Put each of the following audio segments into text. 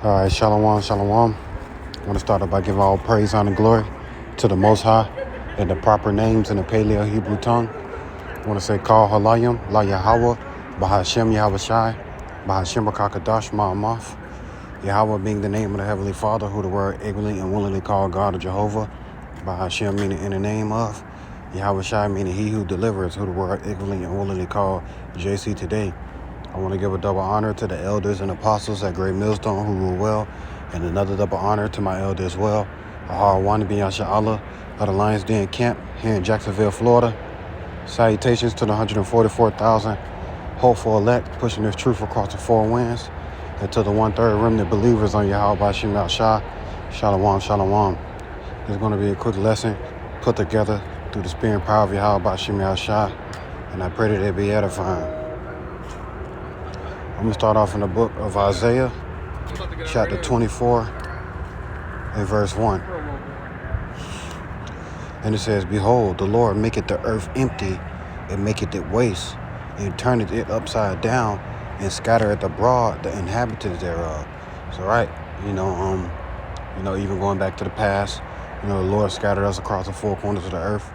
All right, shalom, shalom. I want to start off by giving all praise, honor, and glory to the Most High and the proper names in the Paleo Hebrew tongue. I want to say Kal Halayim, La Yahweh, Bahashem Yahweh Shai, Bahashem Rakakadash Ma'amath. Yahweh being the name of the Heavenly Father, who the word ignorantly and willingly called God or Jehovah. Bahashem meaning in the name of. Yahweh Shai meaning he who delivers, who the word ignorantly and willingly called JC today. I want to give a double honor to the elders and apostles at Great Millstone who rule well, and another double honor to my elder as well, Ahar Wannabe Yasha Allah of the Lions Den Camp here in Jacksonville, Florida. Salutations to the 144,000 hopeful elect pushing this truth across the four winds, and to the 1/3 remnant believers on Yahweh Bashim Al Shah. Shalom, shalom. It's going to be a quick lesson put together through the spirit and power of Yahweh Bashim Al Shah, and I pray that it be edifying. I'm going to start off in the book of Isaiah, chapter 24, and verse 1. And it says, Behold, the Lord maketh the earth empty, and maketh it waste, and turneth it upside down, and scattereth abroad the inhabitants thereof. So, right, even going back to the past, the Lord scattered us across the four corners of the earth.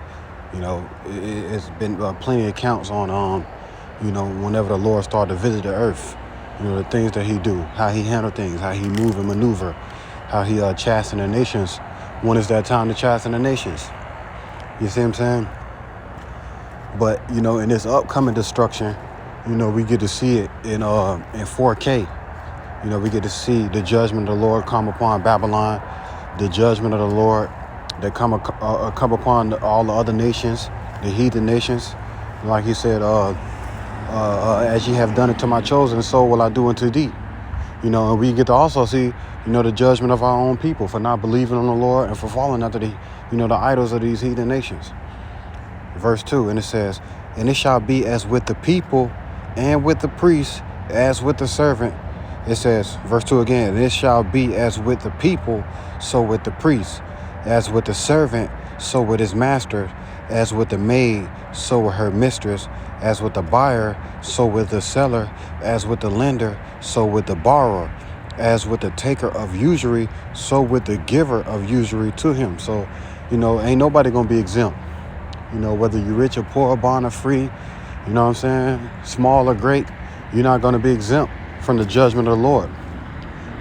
It's been plenty of accounts on, whenever the Lord started to visit the earth, the things that he do, how he handle things, how he move and maneuver, how he chasten the nations when it's that time to chasten the nations. You see what I'm saying? But, in this upcoming destruction, we get to see it in 4K. We get to see the judgment of the Lord come upon Babylon, the judgment of the Lord that come upon all the other nations, the heathen nations. Like he said, as ye have done it to my chosen, so will I do unto thee. And we get to also see, the judgment of our own people for not believing on the Lord and for falling after the idols of these heathen nations. Verse 2, and it says, And it shall be as with the people and with the priest, as with the servant. It says, verse 2 again, And it shall be as with the people, so with the priest, as with the servant, so with his master, as with the maid, so with her mistress, as with the buyer, so with the seller, as with the lender, so with the borrower, as with the taker of usury, so with the giver of usury to him. So, ain't nobody gonna be exempt. Whether you're rich or poor, bond or free, small or great, you're not gonna be exempt from the judgment of the Lord.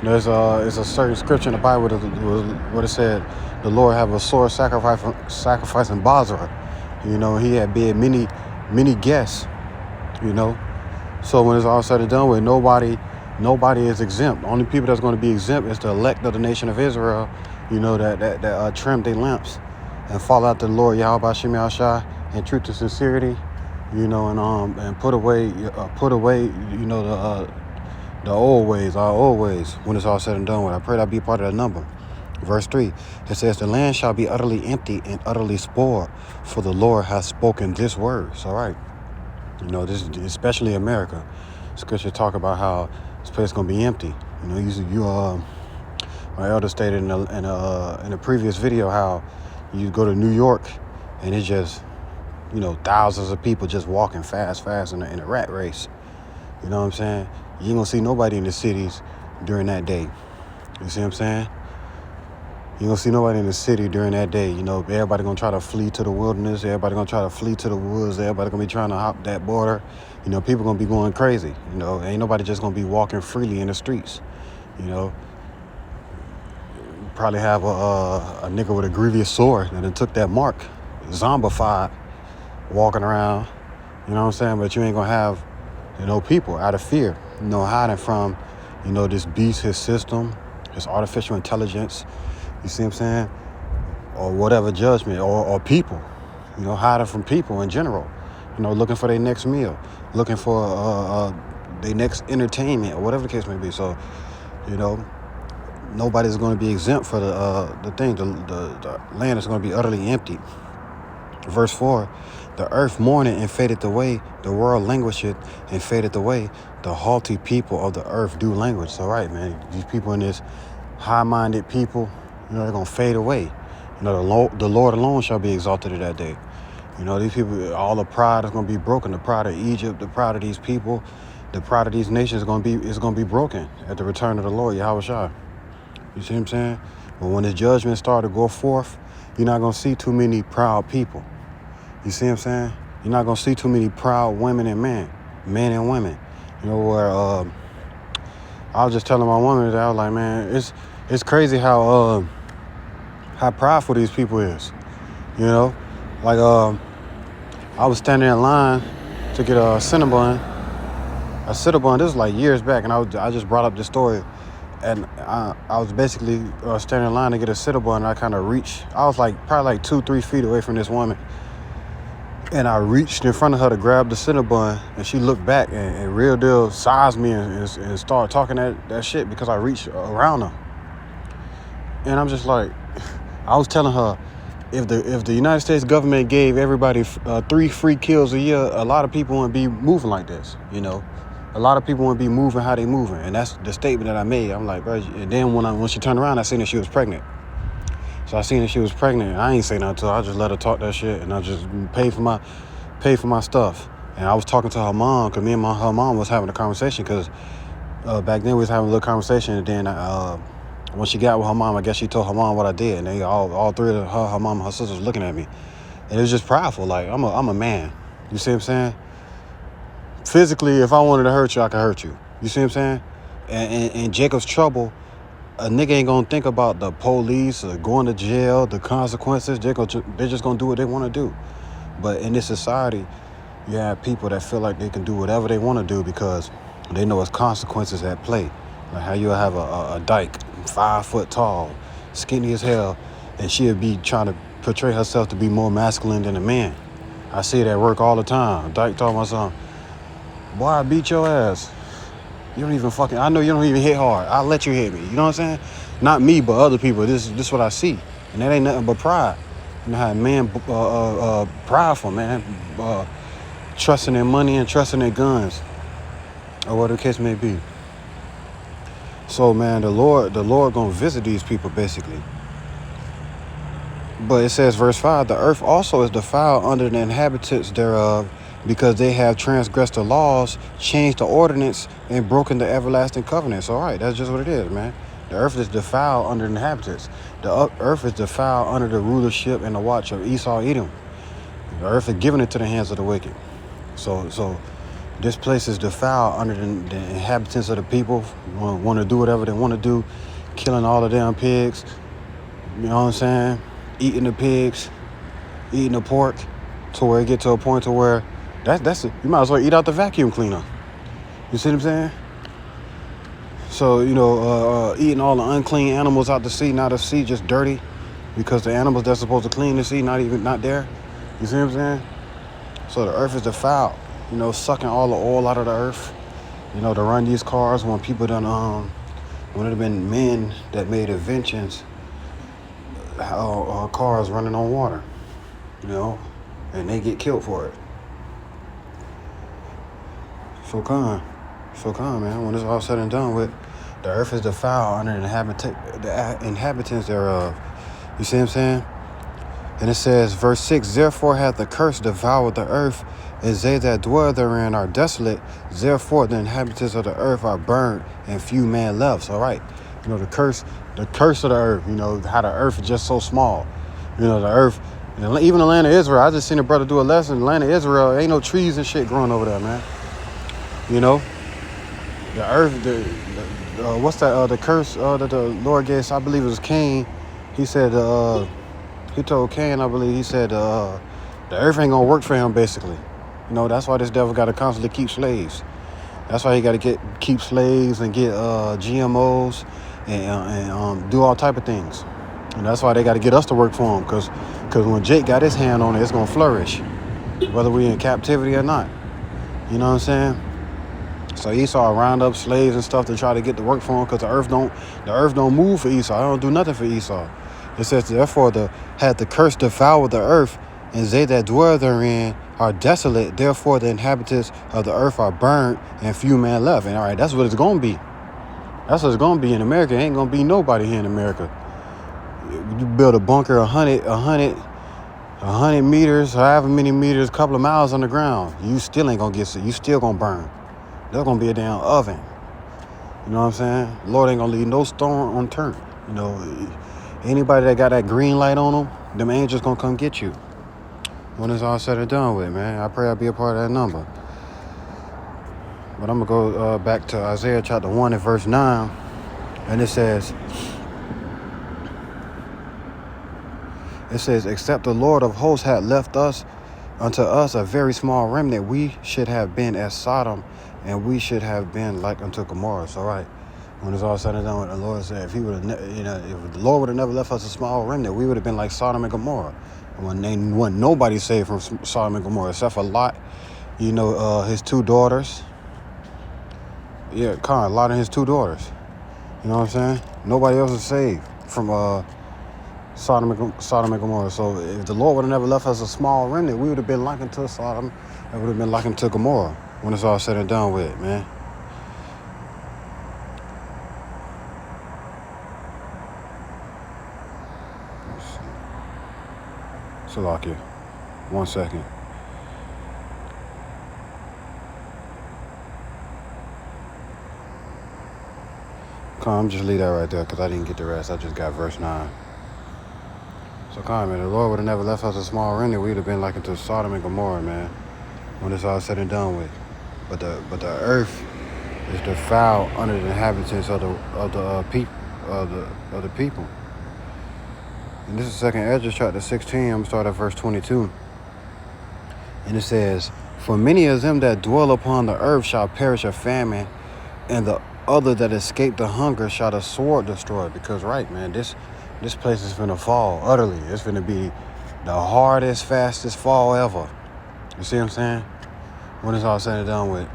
There's a certain scripture in the Bible what it said, the Lord have a sore sacrifice in Basra. He had been many guests. So when it's all said and done with, nobody is exempt. The only people that's going to be exempt is the elect of the nation of Israel. That trim their lamps and fall out to the Lord Yahweh Bashim Al Shah in truth and sincerity. And put away the old ways, our old ways, when it's all said and done with. I pray that be part of that number. Verse 3, it says, The land shall be utterly empty and utterly spoiled, for the Lord has spoken this word. So, right, this is especially America. Scripture talk about how this place is going to be empty. My elder stated in a previous video how you go to New York and it's just, thousands of people just walking fast in a rat race. You know what I'm saying? You ain't gonna see nobody in the cities during that day. You see what I'm saying? You ain't gonna see nobody in the city during that day. Everybody gonna try to flee to the wilderness. Everybody gonna try to flee to the woods. Everybody gonna be trying to hop that border. People gonna be going crazy. Ain't nobody just gonna be walking freely in the streets. Probably have a nigga with a grievous sword that took that mark, zombified, walking around. You know what I'm saying? But you ain't gonna have, people out of fear, hiding from, this beast, his system, his artificial intelligence. You see what I'm saying? Or whatever judgment, or people, hiding from people in general, looking for their next meal, looking for their next entertainment, or whatever the case may be. So, nobody's going to be exempt for the thing. The land is going to be utterly empty. Verse 4, The earth mourneth and fadeth away, the world languisheth and fadeth away, the haughty people of the earth do languish. So, right, man, these people in this high-minded people, they're going to fade away. The Lord alone shall be exalted at that day. These people, all the pride is going to be broken. The pride of Egypt, the pride of these people, the pride of these nations is gonna be broken at the return of the Lord, Yahweh Shai. You see what I'm saying? But when the judgment start to go forth, you're not gonna see too many proud people. You see what I'm saying? You're not gonna see too many proud women and men and women. You know, where I was just telling my woman that I was like, man, it's crazy how prideful these people is. You know, like I was standing in line to get a Cinnabon. This was like years back, and I just brought up this story, and I was basically standing in line to get a Cinnabon, and I kind of reached. I was like probably like 2-3 feet away from this woman, and I reached in front of her to grab the Cinnabon, and she looked back and real deal sized me and started talking that shit because I reached around her, and I'm just like, I was telling her, if the United States government gave everybody 3 free kills a year, a lot of people wouldn't be moving like this, you know. A lot of people wouldn't be moving how they moving, and that's the statement that I made. I'm like, bro. And then when she turned around, I seen that she was pregnant. So I seen that she was pregnant, and I ain't say nothing to her. I just let her talk that shit, and I just paid for my stuff. And I was talking to her mom, because me and her mom was having a conversation, because back then we was having a little conversation, and then when she got with her mom, I guess she told her mom what I did, and they all three of her mom and her sisters was looking at me, and it was just prideful. Like, I'm a man. You see what I'm saying? Physically, if I wanted to hurt you, I could hurt you. You see what I'm saying? And in Jacob's trouble, a nigga ain't gonna think about the police or going to jail, the consequences. They're just gonna do what they want to do. But in this society, you have people that feel like they can do whatever they want to do because they know it's consequences at play. Like how you'll have a dyke, 5 foot tall, skinny as hell, and she'll be trying to portray herself to be more masculine than a man. I see it at work all the time. Dyke told my son, boy, I beat your ass. You don't even I know you don't even hit hard. I'll let you hit me. You know what I'm saying? Not me, but other people. This is what I see. And that ain't nothing but pride. You know how men prideful, man. Trusting their money and trusting their guns. Or what the case may be. So, man, the Lord gonna visit these people, basically. But it says, verse 5, the earth also is defiled under the inhabitants thereof, because they have transgressed the laws, changed the ordinance, and broken the everlasting covenants. All right, that's just what it is, man. The earth is defiled under the inhabitants. The earth is defiled under the rulership and the watch of Esau, Edom. The earth is given into the hands of the wicked. So this place is defiled under the inhabitants of the people, want to do whatever they want to do, killing all the damn pigs, you know what I'm saying? Eating the pigs, eating the pork, to where it get to a point to where that's it. You might as well eat out the vacuum cleaner. You see what I'm saying? So, you know, eating all the unclean animals out the sea, now the sea just dirty because the animals that's supposed to clean the sea not there. You see what I'm saying? So the earth is defiled, you know, sucking all the oil out of the earth. You know, to run these cars when people done when it have been men that made inventions, cars running on water, you know, and they get killed for it. So come, man. When it's all said and done with, the earth is defiled under the inhabitants thereof. You see what I'm saying? And it says, verse 6, therefore hath the curse devoured the earth, and they that dwell therein are desolate. Therefore the inhabitants of the earth are burned, and few men left. All right. You know, the curse of the earth, you know, how the earth is just so small. You know, the earth, even the land of Israel, I just seen a brother do a lesson. The land of Israel, ain't no trees and shit growing over there, man. You know, the earth, what's that, the curse that the Lord gave, I believe it was Cain. He said, he told Cain, I believe, he said, the earth ain't gonna work for him, basically. You know, that's why this devil got to constantly keep slaves. That's why he got to keep slaves and get GMOs and do all type of things. And that's why they got to get us to work for him, because when Jake got his hand on it, it's gonna flourish, whether we in captivity or not. You know what I'm saying? So Esau round up slaves and stuff to try to get to work for him, because the earth don't move for Esau. It don't do nothing for Esau. It says, therefore had the curse devoured the earth, and they that dwell therein are desolate. Therefore the inhabitants of the earth are burned, and few men left. And all right, that's what it's gonna be. That's what it's gonna be in America. Ain't gonna be nobody here in America. You build a bunker 100 meters, however many meters, a couple of miles underground, you still ain't gonna you still gonna burn. There's gonna be a damn oven. You know what I'm saying? Lord ain't gonna leave no stone unturned. You know, anybody that got that green light on them angels gonna come get you when it's all said and done with, man. I pray I'll be a part of that number. But I'm gonna go back to Isaiah chapter 1 and verse 9, and it says, except the Lord of hosts had left us unto us a very small remnant, we should have been as Sodom, and we should have been like unto Gomorrah. So right, when it's all said and done, the Lord said, if he would have, if the Lord would have never left us a small remnant, we would have been like Sodom and Gomorrah. When nobody saved from Sodom and Gomorrah except for Lot, his two daughters. Yeah, Lot and his two daughters. You know what I'm saying? Nobody else is saved from Sodom and Gomorrah. So if the Lord would have never left us a small remnant, we would have been likened to Sodom, and would have been likened to Gomorrah when it's all said and done with, man. Let's see. Salakia. 1 second. I'm just leave that right there because I didn't get the rest. I just got verse 9. So man, the Lord would have never left us a small remnant, we'd have been like into Sodom and Gomorrah, man, when it's all said and done with. But the earth is defiled under the inhabitants of the people. And this is 2 Ezra chapter 16. I'm gonna start at verse 22. And it says, for many of them that dwell upon the earth shall perish of famine, and the other that escape the hunger shall the sword destroy. Because right, man, this place is finna fall utterly. It's finna be the hardest, fastest fall ever. You see what I'm saying? When it's all said and done with.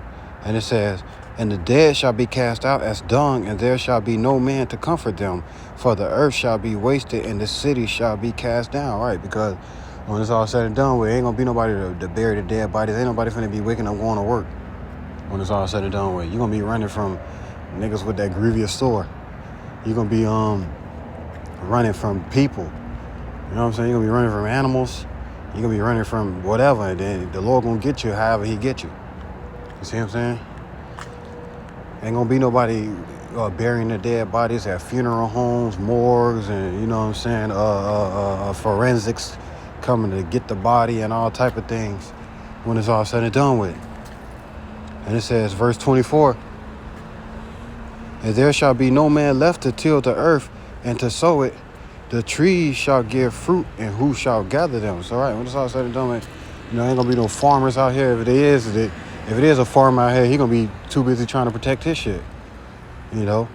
And it says, and the dead shall be cast out as dung, and there shall be no man to comfort them. For the earth shall be wasted, and the city shall be cast down. Right, because when it's all said and done with, ain't gonna be nobody to bury the dead bodies. Ain't nobody finna be waking up going to work. When it's all said and done with, you're gonna be running from niggas with that grievous sword. You're gonna be running from people. You know what I'm saying? You're gonna be running from animals. You're gonna be running from whatever, and then the Lord gonna get you however he get you. You see what I'm saying? Ain't gonna be nobody burying the dead bodies at funeral homes, morgues, and you know what I'm saying, forensics coming to get the body and all type of things when it's all said and done with. And it says, verse 24, and there shall be no man left to till the earth and to sow it. The trees shall give fruit, and who shall gather them? So right, when it's all said and done with, ain't gonna be no farmers out here. If it is a farmer out here, he gonna be too busy trying to protect his shit. And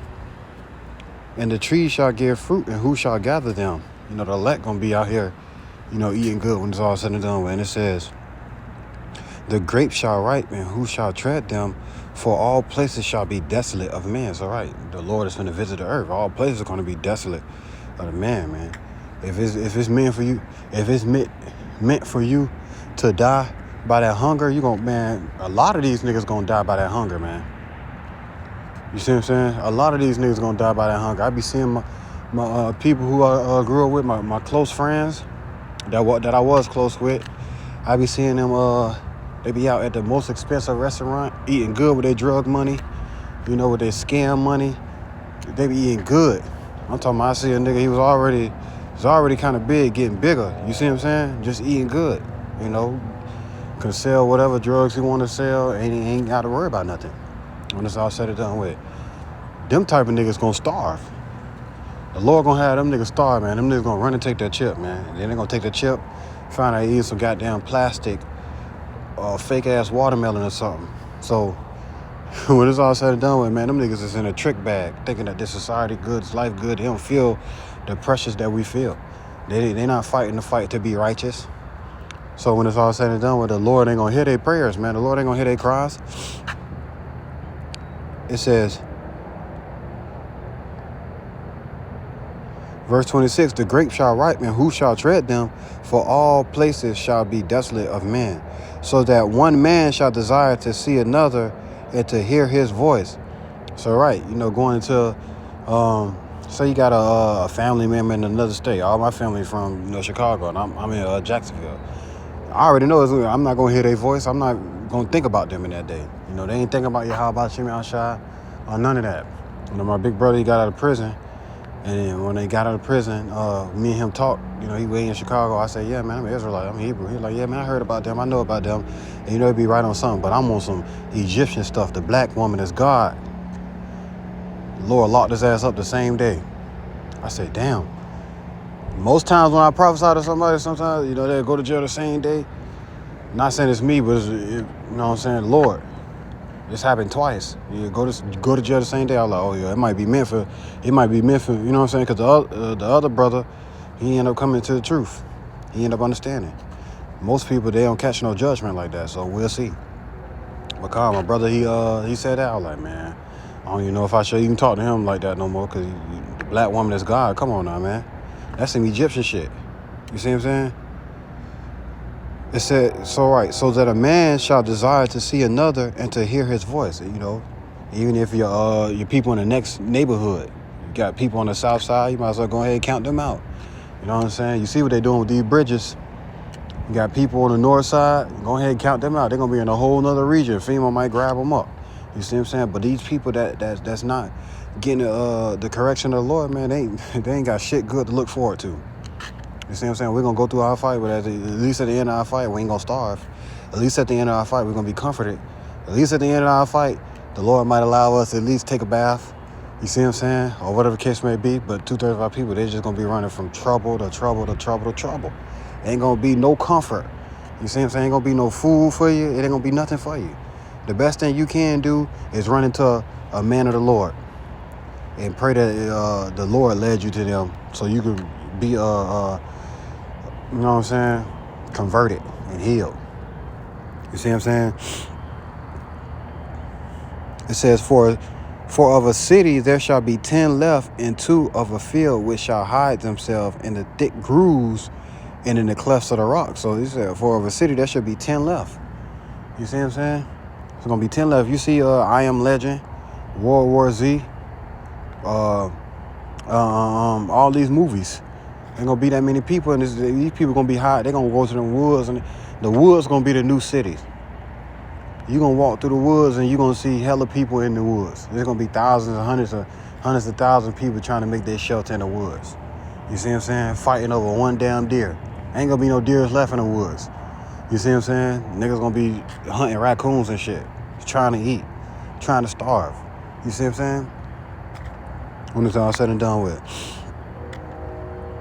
the trees shall give fruit, and who shall gather them? The elect gonna be out here, eating good when it's all said and done with. And it says, the grapes shall ripen, and who shall tread them? For all places shall be desolate of men. So right, the Lord is going to visit the earth. All places are going to be desolate of the man. If it's meant for you, if it's meant for you to die by that hunger, a lot of these niggas gonna die by that hunger, man. You see what I'm saying? A lot of these niggas gonna die by that hunger. I be seeing my people who I grew up with, my close friends that I was close with. I be seeing them. They be out at the most expensive restaurant, eating good with their drug money, with their scam money. They be eating good. I'm talking about, I see a nigga, he was already kind of big, getting bigger. You see what I'm saying? Just eating good, Can sell whatever drugs he want to sell, and he ain't got to worry about nothing when it's all said and done with. Them type of niggas gonna starve. The Lord gonna have them niggas starve, man. Them niggas gonna run and take that chip, man. And then they gonna take the chip, find out eating some goddamn plastic, fake ass watermelon or something. So when it's all said and done with, man, them niggas is in a trick bag, thinking that this society good, this life good. They don't feel the pressures that we feel. They not fighting the fight to be righteous. So when it's all said and done with, the Lord ain't gonna hear their prayers, man. The Lord ain't gonna hear their cries. It says, verse 26, the grapes shall ripen, and who shall tread them? For all places shall be desolate of men, so that one man shall desire to see another and to hear his voice. So right, going to, say you got a family member in another state. All my family from Chicago, and I'm in Jacksonville. I already know I'm not gonna hear their voice. I'm not gonna think about them in that day. You know, they ain't thinking about Yahweh Shemi Shai or none of that. You know, my big brother, he got out of prison. And then when they got out of prison, me and him talked. You know, he way in Chicago. I said, yeah, man, I'm an Israelite. I'm Hebrew. He's like, yeah, man, I heard about them. I know about them. And you know, he'd be right on something. But I'm on some Egyptian stuff. The black woman is God. The Lord locked his ass up the same day. I said, damn. Most times when I prophesy to somebody, sometimes, you know, they'll go to jail the same day. Not saying it's me, but you know what I'm saying? Lord. This happened twice. You go to jail the same day. I was like, oh yeah, it might be meant for, you know what I'm saying? Because the other brother, he ended up coming to the truth. He ended up understanding. Most people, they don't catch no judgment like that, so we'll see. But Kyle, my brother, he said that. I was like, man, I don't even know if I should even talk to him like that no more, because the black woman is God. Come on now, man. That's some Egyptian shit. You see what I'm saying? It said, so that a man shall desire to see another and to hear his voice. You know, even if your people in the next neighborhood, you got people on the south side, you might as well go ahead and count them out. You know what I'm saying? You see what they're doing with these bridges. You got people on the north side, go ahead and count them out. They're gonna be in a whole nother region. FEMA might grab them up. You see what I'm saying? But these people that's not getting the correction of the Lord, man, they ain't got shit good to look forward to. You see what I'm saying? We're going to go through our fight, but at least at the end of our fight, we ain't going to starve. At least at the end of our fight, we're going to be comforted. At least at the end of our fight, the Lord might allow us to at least take a bath. You see what I'm saying? Or whatever the case may be. But 2/3 of our people, they're just going to be running from trouble to trouble to trouble to trouble. Ain't going to be no comfort. You see what I'm saying? Ain't going to be no food for you. It ain't going to be nothing for you. The best thing you can do is run into a man of the Lord and pray that the Lord led you to them so you can be you know what I'm saying, converted and healed. You see what I'm saying? It says, for of a city there shall be 10 left, and 2 of a field which shall hide themselves in the thick grooves and in the clefts of the rock. So he said, for of a city there should be 10 left. You see what I'm saying? There's going to be 10 left. You see I Am Legend, World War Z, all these movies. Ain't gonna be that many people, and these people gonna be hot. They're gonna go to the woods, and the woods gonna be the new cities. You gonna walk through the woods, and you gonna see hella people in the woods. There's gonna be thousands and hundreds of thousands of people trying to make their shelter in the woods. You see what I'm saying? Fighting over one damn deer. Ain't gonna be no deers left in the woods. You see what I'm saying? Niggas gonna be hunting raccoons and shit, trying to eat, trying to starve. You see what I'm saying? When it's all said and done with.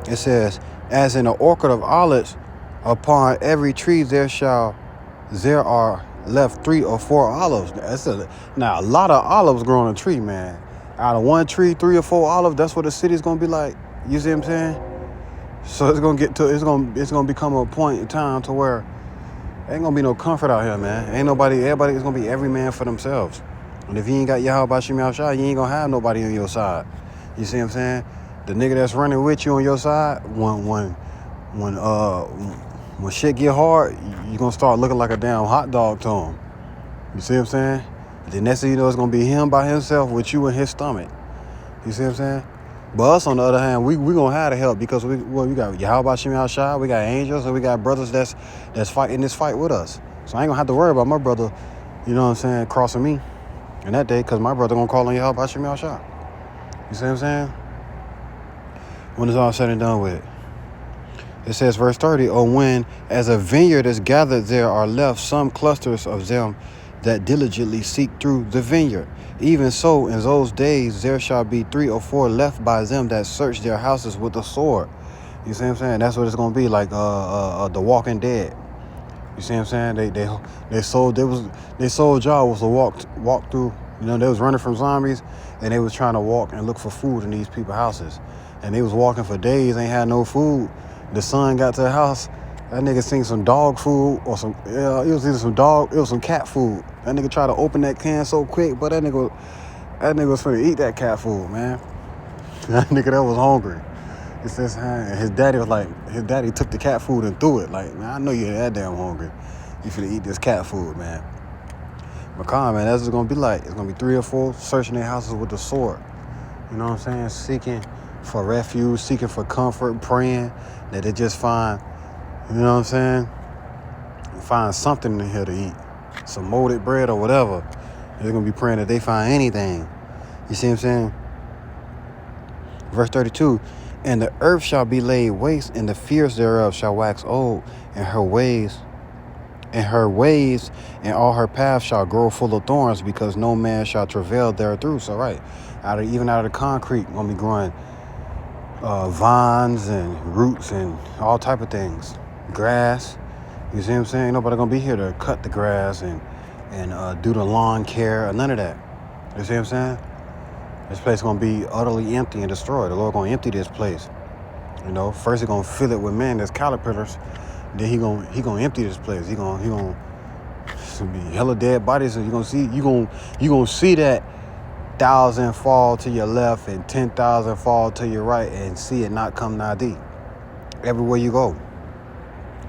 It says, as in an orchard of olives, upon every tree there are left 3 or 4 olives. Now a lot of olives grow on a tree, man. Out of one tree, 3 or 4 olives, that's what the city's gonna be like. You see what I'm saying? So it's gonna become a point in time to where ain't gonna be no comfort out here, man. Everybody is gonna be every man for themselves. And if you ain't got Yahweh Shemi Shai, you ain't gonna have nobody on your side. You see what I'm saying? The nigga that's running with you on your side, when shit get hard, you gonna start looking like a damn hot dog to him. You see what I'm saying? The next thing you know, it's gonna be him by himself with you in his stomach. You see what I'm saying? But us, on the other hand, we gonna have to help, because we got Yahweh Shemi Shai, we got angels, and we got brothers that's fighting this fight with us. So I ain't gonna have to worry about my brother, you know what I'm saying, crossing me in that day, because my brother gonna call on Yahweh Shemi Shai. You see what I'm saying? When it's all said and done with. It says, verse 30, or when as a vineyard is gathered, there are left some clusters of them that diligently seek through the vineyard. Even so, in those days, there shall be 3 or 4 left by them that search their houses with the sword. You see what I'm saying? That's what it's going to be like The Walking Dead. You see what I'm saying? Their sole job was to walk through. You know, they was running from zombies, and they was trying to walk and look for food in these people's houses. And they was walking for days, ain't had no food. The son got to the house, that nigga seen some dog food or it was either some cat food. That nigga tried to open that can so quick, but that nigga was finna eat that cat food, man. That nigga that was hungry. It says, his daddy took the cat food and threw it. Like, man, I know you're that damn hungry. You finna eat this cat food, man. But come on, man, that's what it's gonna be like. It's gonna be 3 or 4 searching their houses with the sword. You know what I'm saying? Seeking for refuge, seeking for comfort, praying that they just find, you know what I'm saying, find something in here to eat. some molded bread or whatever. They're going to be praying that they find anything. You see what I'm saying? Verse 32, and the earth shall be laid waste, and the fears thereof shall wax old, and her ways and all her paths shall grow full of thorns, because no man shall travail therethrough. So right, even out of the concrete, gonna be growing vines and roots and all type of things, grass. You see what I'm saying? Nobody gonna be here to cut the grass and do the lawn care or none of that. You see what I'm saying? This place gonna be utterly empty and destroyed. The Lord gonna empty this place. You know, first he gonna fill it with man that's caterpillars. Then he gonna empty this place. He gonna be hella dead bodies. So you gonna see that 1,000 fall to your left and 10,000 fall to your right, and see it not come nigh thee. Everywhere you go.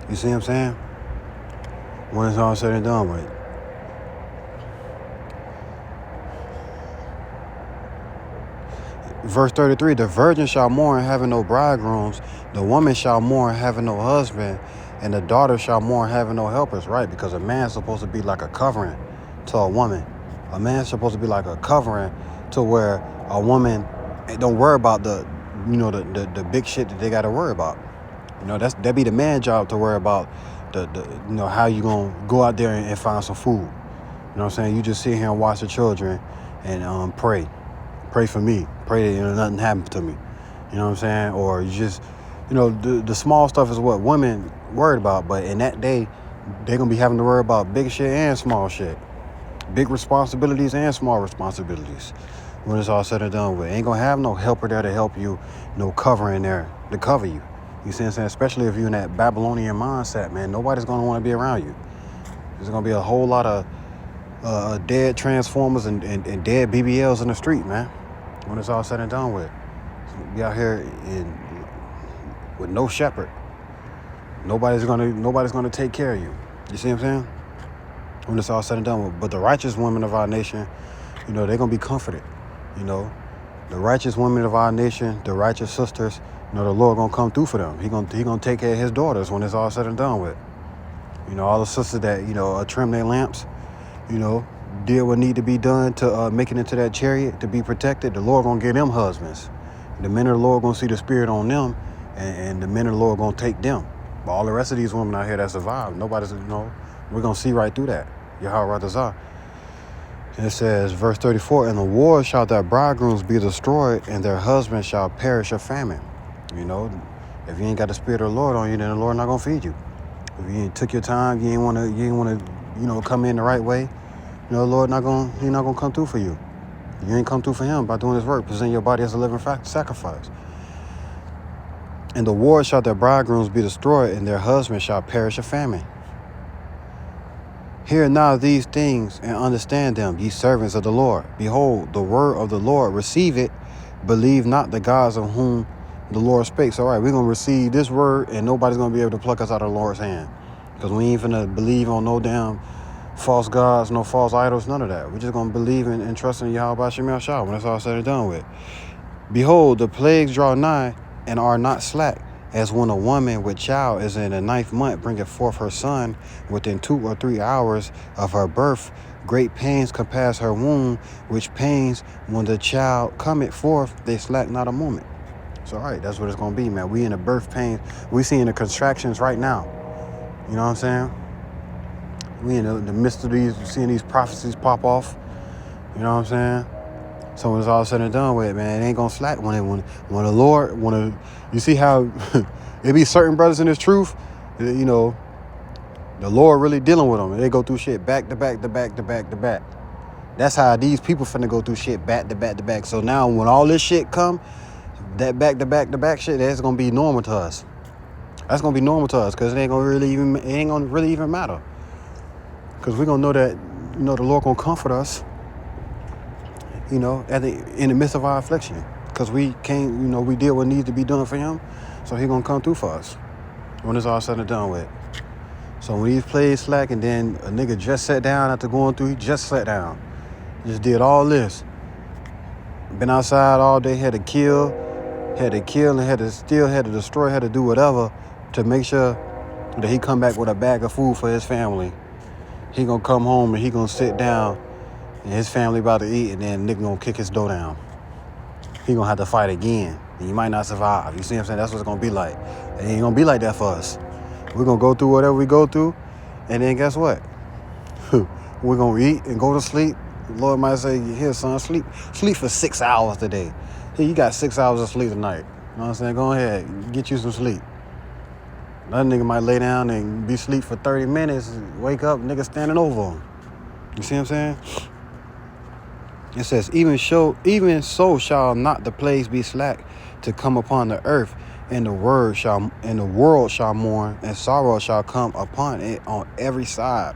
You see what I'm saying? When it's all said and done with. Verse 33, the virgin shall mourn having no bridegrooms, the woman shall mourn having no husband, and the daughter shall mourn having no helpers. Right, because a man's supposed to be like a covering to a woman. A man's supposed to be like a covering to where a woman don't worry about the big shit that they got to worry about. You know, that be the man job to worry about the how you gonna go out there and find some food. You know what I'm saying? You just sit here and watch the children and pray for me, pray that nothing happens to me. You know what I'm saying? Or you just the small stuff is what women worried about, but in that day they're gonna be having to worry about big shit and small shit, big responsibilities and small responsibilities. When it's all said and done with, ain't gonna have no helper there to help you, no covering there to cover you. You see what I'm saying? Especially if you're in that Babylonian mindset, man. Nobody's gonna want to be around you. There's gonna be a whole lot of dead Transformers and dead BBLs in the street, man. When it's all said and done with, be out here with no shepherd. Nobody's gonna take care of you. You see what I'm saying? When it's all said and done with. But the righteous women of our nation, they're gonna be comforted. The righteous women of our nation, the righteous sisters, the Lord gonna come through for them. He gonna take care of his daughters when it's all said and done with. All the sisters that trim their lamps, did what need to be done to make it into that chariot to be protected. The Lord gonna give them husbands. The men of the Lord gonna see the Spirit on them, and the men of the Lord gonna take them. But all the rest of these women out here that survive, nobody's we're gonna see right through that. Yahweh Ratazah. And it says, verse 34, and the war shall their bridegrooms be destroyed, and their husbands shall perish of famine. If you ain't got the Spirit of the Lord on you, then the Lord not gonna feed you. If you ain't took your time, you ain't wanna come in the right way, the Lord He not gonna come through for you. You ain't come through for him by doing his work, presenting your body as a living sacrifice. And the war shall their bridegrooms be destroyed, and their husbands shall perish of famine. Hear now these things and understand them, ye servants of the Lord. Behold, the word of the Lord, receive it. Believe not the gods of whom the Lord spake. All right, we're going to receive this word, and nobody's going to be able to pluck us out of the Lord's hand. Because we ain't finna believe on no damn false gods, no false idols, none of that. We're just going to believe and trust in Yahweh Shem Yahshua when it's all said and done with. Behold, the plagues draw nigh and are not slack, as when a woman with child is in the 9th month bringeth forth her son within 2 or 3 hours of her birth. Great pains compass her womb, which pains when the child cometh forth, they slack not a moment. So, all right, that's what it's going to be, man. We in the birth pains. We seeing the contractions right now. You know what I'm saying? We in the midst of seeing these prophecies pop off. You know what I'm saying? So when it's all said and done with, man, it ain't gonna slack when the Lord you see how it be certain brothers in this truth, the Lord really dealing with them, and they go through shit back to back to back to back to back. That's how these people finna go through shit back to back to back. So now when all this shit come, that back to back to back shit, that's gonna be normal to us. That's gonna be normal to us, because it ain't gonna really even matter. Because we're gonna know that the Lord gonna comfort us. In the midst of our affliction, because we can't, we did what needs to be done for him, so he gonna come through for us when it's all said and done with. So when these plays slack, and then a nigga just sat down after going through, he just sat down, just did all this, been outside all day, had to kill, and had to destroy, had to do whatever to make sure that he come back with a bag of food for his family. He gonna come home and he gonna sit down and his family about to eat, and then nigga gonna kick his door down. He gonna have to fight again, and you might not survive. You see what I'm saying? That's what it's gonna be like. It ain't gonna be like that for us. We're gonna go through whatever we go through, and then guess what? We're gonna eat and go to sleep. The Lord might say, here, son, sleep for 6 hours today. Here, you got 6 hours of sleep tonight. You know what I'm saying? Go ahead, get you some sleep. Another nigga might lay down and be asleep for 30 minutes, wake up, nigga standing over him. You see what I'm saying? It says, even so shall not the plagues be slack to come upon the earth, and the world shall mourn, and sorrow shall come upon it on every side.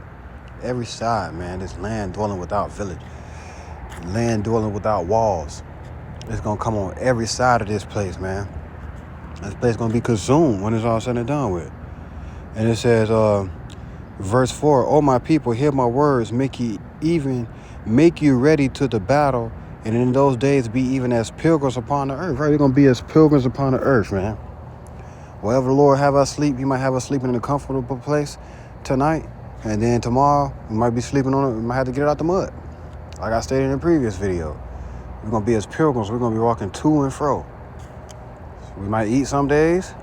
Every side, man. This land dwelling without village, land dwelling without walls. It's gonna come on every side of this place, man. This place gonna be consumed when it's all said and done with. And it says, verse 4, "O my people, hear my words, make you ready to the battle, and in those days be even as pilgrims upon the earth." Right? We're gonna be as pilgrims upon the earth, man. Wherever the Lord have us sleep, He might have us sleeping in a comfortable place tonight, and then tomorrow we might be sleeping on it. We might have to get it out the mud, like I stated in the previous video. We're gonna be as pilgrims. We're gonna be walking to and fro. We might eat some days.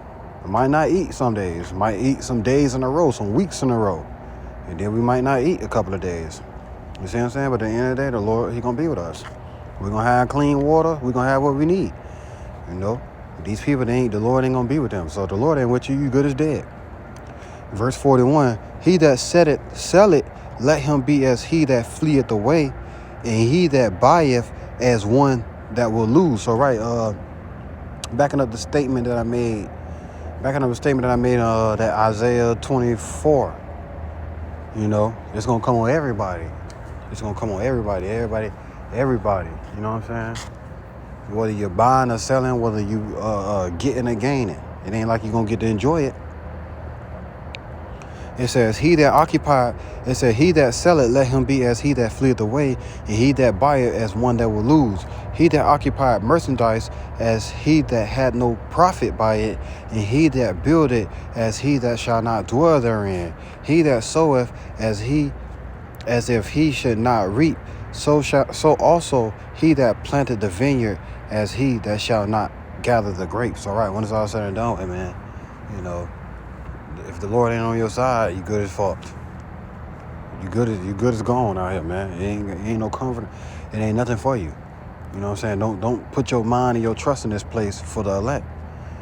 We might not eat some days. We might eat some days in a row, some weeks in a row, and then we might not eat a couple of days. You see what I'm saying? But at the end of the day, the Lord, He gonna be with us. We're gonna have clean water. We're gonna have what we need. You know, these people, the Lord ain't gonna be with them. So if the Lord ain't with you, you good as dead. Verse 41, "He that sell it, let him be as he that fleeth away, and he that buyeth as one that will lose." So right, backing up the statement that I made, that Isaiah 24. You know, it's gonna come on everybody. It's gonna come on everybody. You know what I'm saying? Whether you're buying or selling, whether you getting or gaining, it ain't like you're gonna get to enjoy it. It says, "He that selleth, let him be as he that fleeth away, and he that buyeth as one that will lose. He that occupied merchandise as he that had no profit by it, and he that buildeth as he that shall not dwell therein. He that soweth as if he should not reap, so also he that planted the vineyard as he that shall not gather the grapes." All right, when it's all said and done, man, you know, if the Lord ain't on your side, you good as fucked. You good as gone out here, man. It ain't no comfort. It ain't nothing for you. You know what I'm saying? Don't put your mind and your trust in this place for the elect.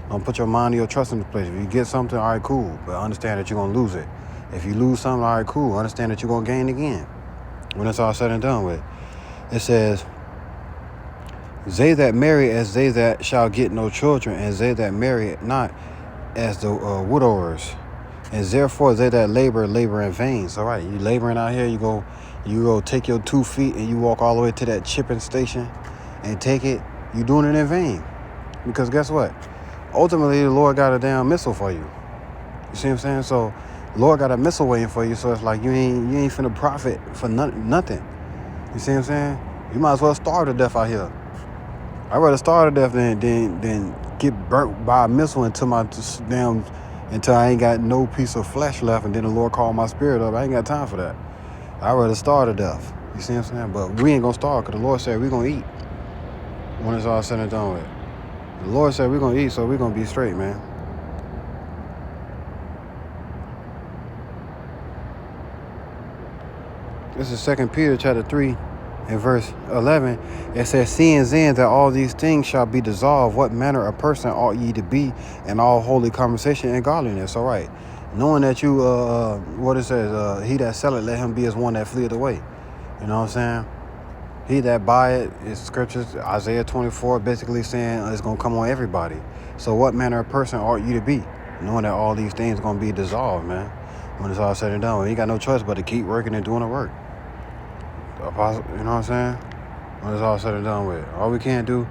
Don't put your mind and your trust in this place. If you get something, all right, cool, but understand that you're gonna lose it. If you lose something, all right, cool, understand that you're gonna gain again. When it's all said and done with, it says, "They that marry as they that shall get no children, and they that marry not as the widowers. And therefore they that labor in vain." So right, you laboring out here, you go take your 2 feet and you walk all the way to that chipping station and take it, you doing it in vain. Because guess what? Ultimately the Lord got a damn missile for you. You see what I'm saying? So Lord got a missile waiting for you, so it's like you ain't finna profit for nothing. You see what I'm saying? You might as well starve to death out here. I'd rather starve to death than get burnt by a missile until I ain't got no piece of flesh left, and then the Lord called my spirit up. I ain't got time for that. I'd rather starve to death. You see what I'm saying? But we ain't gonna starve, because the Lord said we're gonna eat when it's all said and done with. The Lord said we're gonna eat, so we're gonna be straight, man. This is 2 Peter chapter 3 and verse 11. It says, "Seeing then that all these things shall be dissolved, what manner of person ought ye to be in all holy conversation and godliness?" All right. Knowing that you, what it says, "He that selleth, let him be as one that fleeth away." You know what I'm saying? He that buyeth, is scriptures, Isaiah 24, basically saying it's going to come on everybody. So what manner of person ought you to be? Knowing that all these things are going to be dissolved, man. When it's all said and done, you got no choice but to keep working and doing the work. Apostle, you know what I'm saying? When it's all said and done with, all we can't do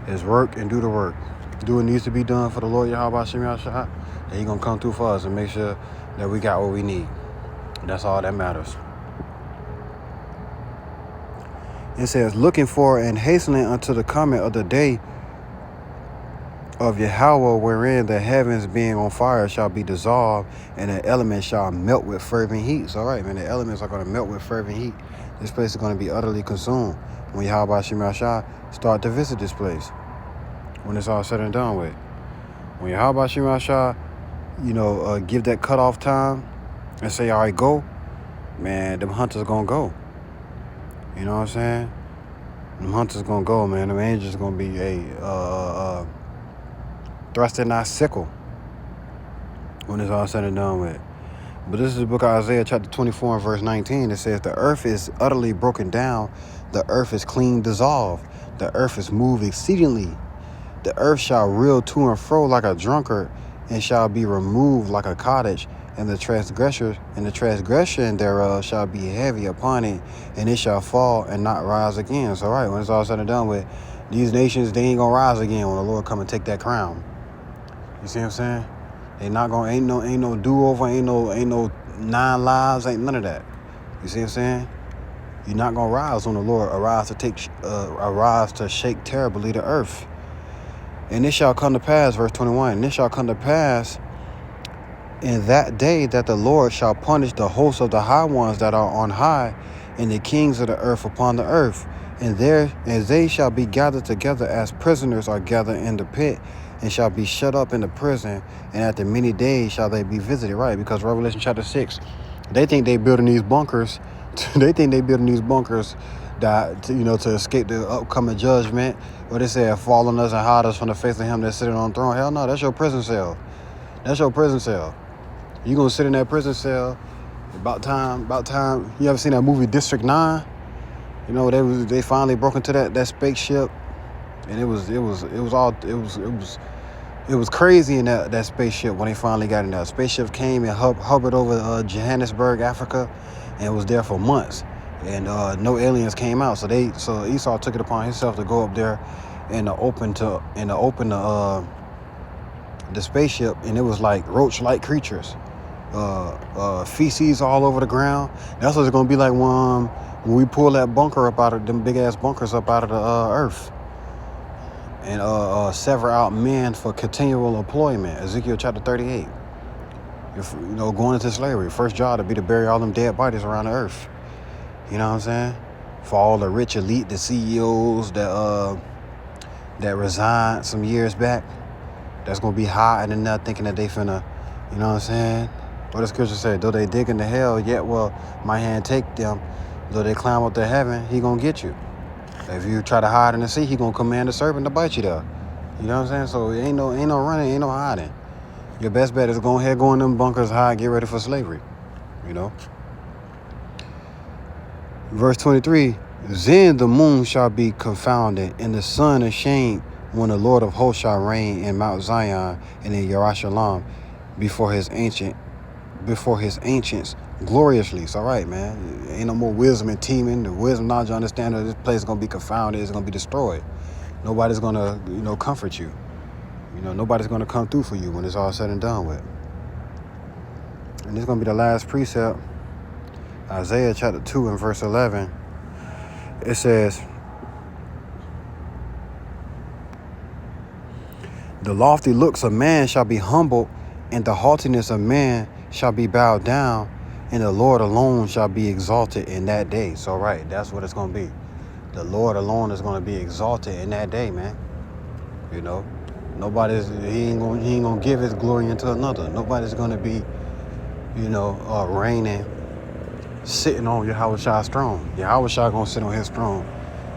is work and do the work. Do what needs to be done for the Lord Yahweh Shem Yahshua, and He gonna come through for us and make sure that we got what we need. That's all that matters. It says, "Looking for and hastening unto the coming of the day of Yahweh, wherein the heavens being on fire shall be dissolved, and the elements shall melt with fervent heat. So, all right, man, the elements are going to melt with fervent heat. This place is going to be utterly consumed when Yahweh Shemashah start to visit this place, when it's all said and done with. When Yahweh Shemashah, give that cutoff time and say, all right, go, man, them hunters going to go. You know what I'm saying? Them hunters going to go, man. Them angels going to be thrust in our sickle when it's all said and done with. But this is the book of Isaiah chapter 24 and verse 19. It says, the earth is utterly broken down. The earth is clean dissolved. The earth is moved exceedingly. The earth shall reel to and fro like a drunkard, and shall be removed like a cottage, and the transgression thereof shall be heavy upon it, and it shall fall and not rise again. So, right, when it's all said and done with, these nations, they ain't gonna rise again when the Lord come and take that crown. You see what I'm saying? They not gonna, ain't no do-over, ain't no 9 lives, ain't none of that. You see what I'm saying? You're not gonna rise when the Lord arise to shake terribly the earth. And it shall come to pass, verse 21, and it shall come to pass in that day that the Lord shall punish the hosts of the high ones that are on high, and the kings of the earth upon the earth. And they shall be gathered together as prisoners are gathered in the pit, and shall be shut up in the prison, and after many days shall they be visited. Right, because Revelation chapter 6, they think they building these bunkers. They think they building these bunkers to escape the upcoming judgment. What they say, fall on us and hide us from the face of him that's sitting on the throne. Hell no, that's your prison cell. That's your prison cell. You gonna sit in that prison cell. About time. You ever seen that movie District 9? They finally broke into that spaceship, and it was crazy in that spaceship when they finally got in there. Spaceship came and hovered over Johannesburg, Africa, and was there for months, and no aliens came out. So Esau took it upon himself to go up there and open the spaceship, and it was like roach-like creatures, feces all over the ground. That's what it's gonna be like when we pull that bunker up out of them big ass bunkers up out of the earth, and sever out men for continual employment. Ezekiel chapter 38. Going into slavery, first job to be to bury all them dead bodies around the earth. You know what I'm saying? For all the rich elite, the CEOs that resigned some years back, that's gonna be hiding in there thinking that they finna, you know what I'm saying? What the scripture say? Though they dig into hell, yet will my hand take them. Though they climb up to heaven, he gonna get you. If you try to hide in the sea, he gonna command the serpent to bite you there. You know what I'm saying? So ain't no running, ain't no hiding. Your best bet is go in them bunkers, hide, get ready for slavery. Verse 23, then the moon shall be confounded, and the sun ashamed, when the Lord of hosts shall reign in Mount Zion and in Yerushalayim before his ancients gloriously. So, right, man, ain't no more wisdom and teaming. The wisdom, knowledge, understanding of this place is going to be confounded. It's going to be destroyed. Nobody's going to, comfort you. Nobody's going to come through for you when it's all said and done with. And this is going to be the last precept. Isaiah chapter 2 and verse 11. It says, the lofty looks of man shall be humbled, and the haughtiness of man shall be bowed down, and the Lord alone shall be exalted in that day. So, right, that's what it's going to be. The Lord alone is going to be exalted in that day, man. He ain't gonna give his glory into another. Nobody's gonna be, reigning, sitting on Yahweh's throne. Yahweh's gonna sit on his throne,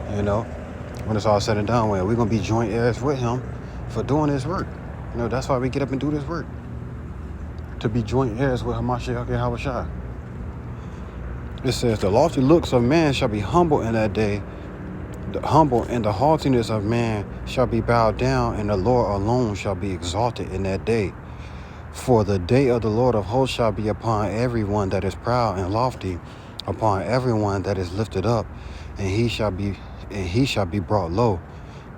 when it's all said and done with. We're gonna be joint heirs with him for doing his work. That's why we get up and do this work. To be joint heirs with Hamashiach Yahweh. It says, the lofty looks of man shall be humble in that day. The humble and the haughtiness of man shall be bowed down, and the Lord alone shall be exalted in that day. For the day of the Lord of hosts shall be upon everyone that is proud and lofty, upon everyone that is lifted up, and he shall be brought low.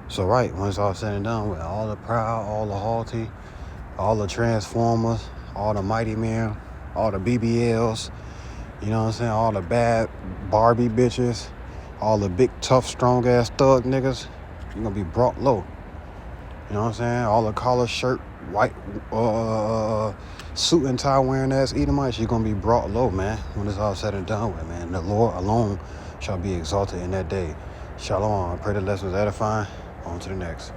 So, right, when it's all said and done, with all the proud, all the haughty, all the transformers, all the mighty men, all the BBLs, all the bad Barbie bitches, all the big, tough, strong-ass thug niggas, you're going to be brought low. You know what I'm saying? All the collar shirt, white suit and tie wearing ass Edomites, you're going to be brought low, man, when it's all said and done with, man. The Lord alone shall be exalted in that day. Shalom. I pray the lesson was edifying. On to the next.